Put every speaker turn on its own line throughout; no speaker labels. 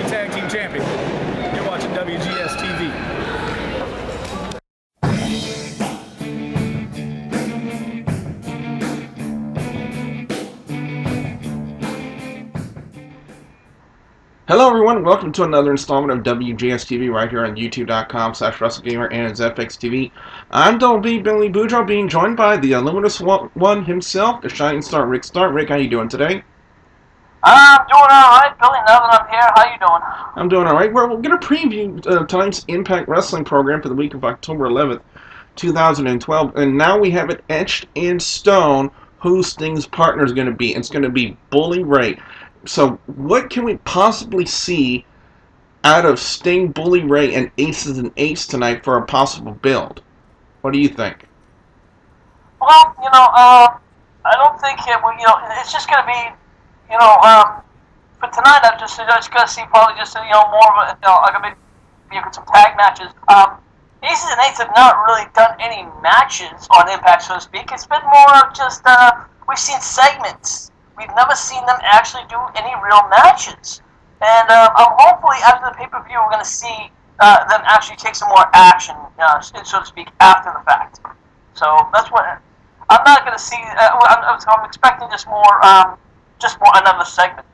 Tag Team Champion. You're watching WGS-TV.
Hello everyone, welcome to another installment of WGS-TV right here on youtube.com/WrestleGamer and ZFXTV. I'm Double B, Billy Boudreaux, being joined by the Illuminous One himself, the Shining Star, Rick Star. Rick, how you doing today?
I'm doing alright, Billy, now that I'm here. How you doing?
I'm doing alright. We're going to preview tonight's Impact Wrestling program for the week of October 11th, 2012, and now we have it etched in stone who Sting's partner is going to be. It's going to be Bully Ray. So, what can we possibly see out of Sting, Bully Ray, and Aces and Eights tonight for a possible build? What do you think?
Well, I don't think it's just going to be, for tonight. I'm just going to see probably just more of a, like maybe some tag matches. Aces and Eights have not really done any matches on Impact, so to speak. It's been more of just we've seen segments. We've never seen them actually do any real matches. And hopefully after the pay-per-view we're going to see them actually take some more action, so to speak, after the fact. So that's what I'm not going to see. I'm expecting just more another segment.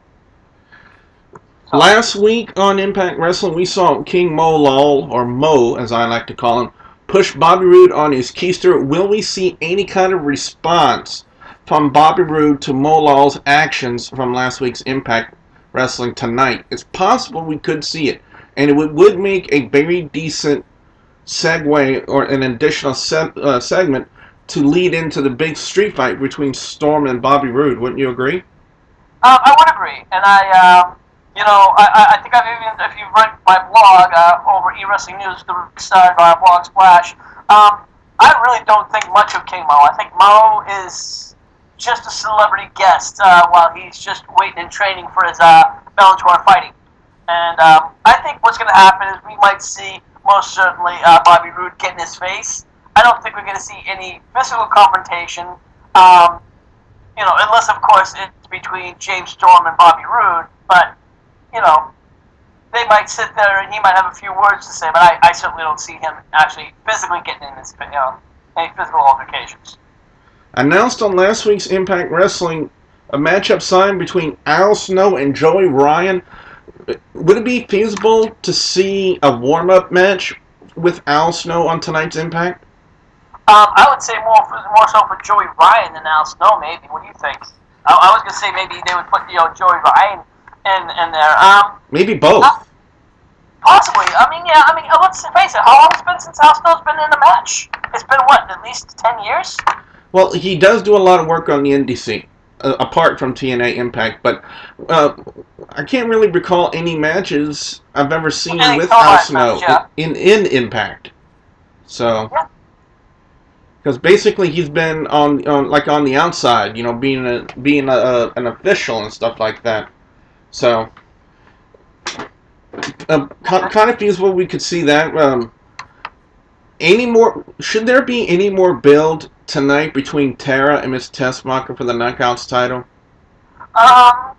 So.
Last week on Impact Wrestling, we saw King Mo Lawal, or Mo as I like to call him, push Bobby Roode on his keister. Will we see any kind of response from Bobby Roode to Mo Lawal's actions from last week's Impact Wrestling tonight? It's possible we could see it, and it would make a very decent segue or an additional segment to lead into the big street fight between Storm and Bobby Roode. Wouldn't you agree?
I would agree, and I think I've even, if you've read my blog over eWrestling News, the started by Blog Splash, I really don't think much of King Mo. I think Mo is just a celebrity guest while he's just waiting and training for his Bellator fighting. And I think what's going to happen is we might see, most certainly, Bobby Roode get in his face. I don't think we're going to see any physical confrontation, unless, of course, it's between James Storm and Bobby Roode. But, they might sit there and he might have a few words to say, but I certainly don't see him actually physically getting in this, any physical altercations.
Announced on last week's Impact Wrestling, a matchup signed between Al Snow and Joey Ryan. Would it be feasible to see a warm-up match with Al Snow on tonight's Impact?
I would say more so for Joey Ryan than Al Snow, maybe. What do you think? I was going to say maybe they would put Joey Ryan in there. Maybe both. Possibly. Let's face it. How long has it been since Al Snow's been in a match? It's been, what, at least 10 years?
Well, he does do a lot of work on the indie scene, apart from TNA Impact, but I can't really recall any matches I've ever seen with Al Snow in Impact. So, because basically he's been on the outside, being an official and stuff like that. So, kind of feasible we could see that. Should there be any more build tonight between Tara and Miss Tessmacher for the Knockouts title?
I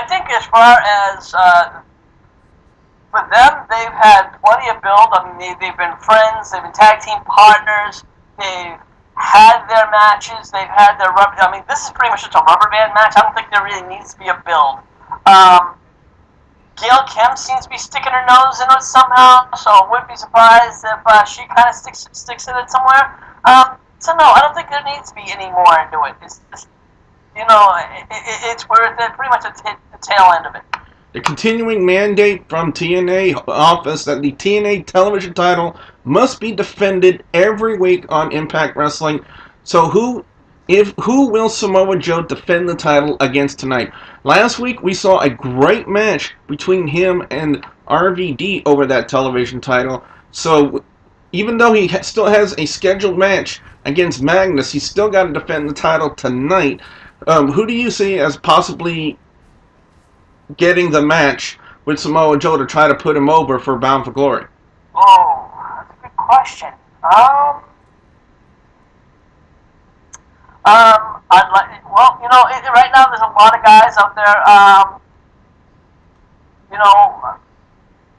think as far as for them, they've had plenty of build. They've been friends, they've been tag team partners, they've had their matches, they've had their rubber. This is pretty much just a rubber band match. I don't think there really needs to be a build. Gail Kim seems to be sticking her nose in it somehow, so I wouldn't be surprised if she kind of sticks in it somewhere. So no, I don't think there needs to be any more into it. It's just, it's worth it. Pretty much the tail end of it.
The continuing mandate from TNA office that the TNA television title must be defended every week on Impact Wrestling. So who will Samoa Joe defend the title against tonight? Last week we saw a great match between him and RVD over that television title. So even though he still has a scheduled match against Magnus, he's still got to defend the title tonight. Who do you see as possibly getting the match with Samoa Joe to try to put him over for Bound for Glory?
Oh, that's a good question. Right now there's a lot of guys out there. you know,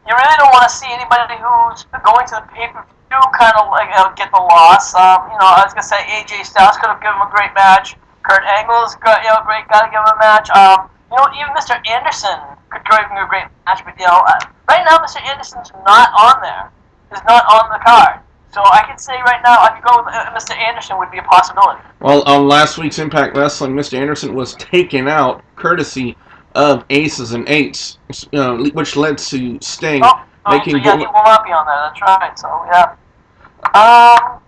you really don't want to see anybody who's going to the pay-per-view kind of like get the loss. You know, I was gonna say AJ Styles could have given him a great match. Kurt Angle's got, you know, great guy to give him a match. You know, even Mr. Anderson could give him a great match. But you know, right now Mr. Anderson's not on there. Is not on the card. So I can say right now, I could go with Mr. Anderson would be a possibility.
Well, on last week's Impact Wrestling, Mr. Anderson was taken out courtesy of Aces and Eights, which led to Sting making.
So yeah, he will not be on there. That's right. So yeah.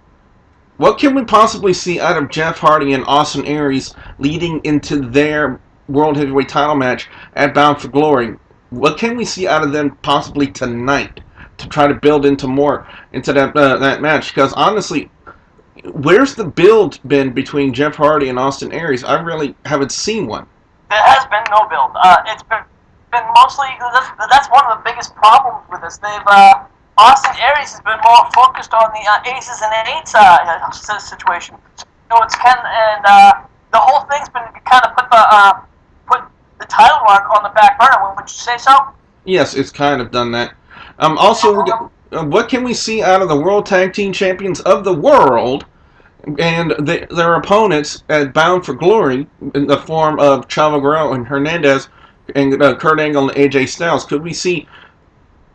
What can we possibly see out of Jeff Hardy and Austin Aries leading into their World Heavyweight title match at Bound for Glory? What can we see out of them possibly tonight to try to build into more into that match? Because honestly, where's the build been between Jeff Hardy and Austin Aries? I really haven't seen one.
There has been no build. It's been mostly, that's one of the biggest problems with this. Austin Aries has been more focused on the Aces and Eights situation. So it's the whole thing's been kind of put the title run on the back burner. Would you say so?
Yes, it's kind of done that. Also, what can we see out of the World Tag Team Champions of the World and their opponents at Bound for Glory in the form of Chavo Guerrero and Hernandez and Kurt Angle and AJ Styles? Could we see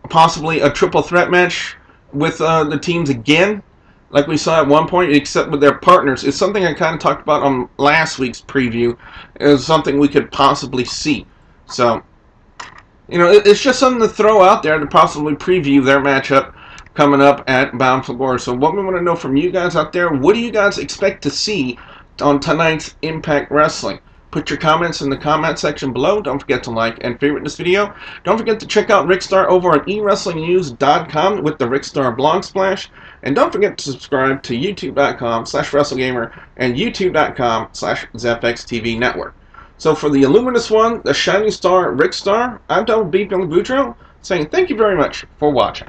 possibly a triple threat match with the teams again, like we saw at one point, except with their partners? It's something I kind of talked about on last week's preview. It's something we could possibly see. So, you know, it's just something to throw out there to possibly preview their matchup coming up at Bound for Glory. So what we want to know from you guys out there, what do you guys expect to see on tonight's Impact Wrestling? Put your comments in the comment section below. Don't forget to like and favorite this video. Don't forget to check out Rick Star over at eWrestlingNews.com with the Rick Star blog splash. And don't forget to subscribe to YouTube.com/WrestleGamer and YouTube.com/ZFXTV Network. So for the Illuminous One, the Shining Star, Rick Star, I'm Double B Billy Boudreaux, saying thank you very much for watching.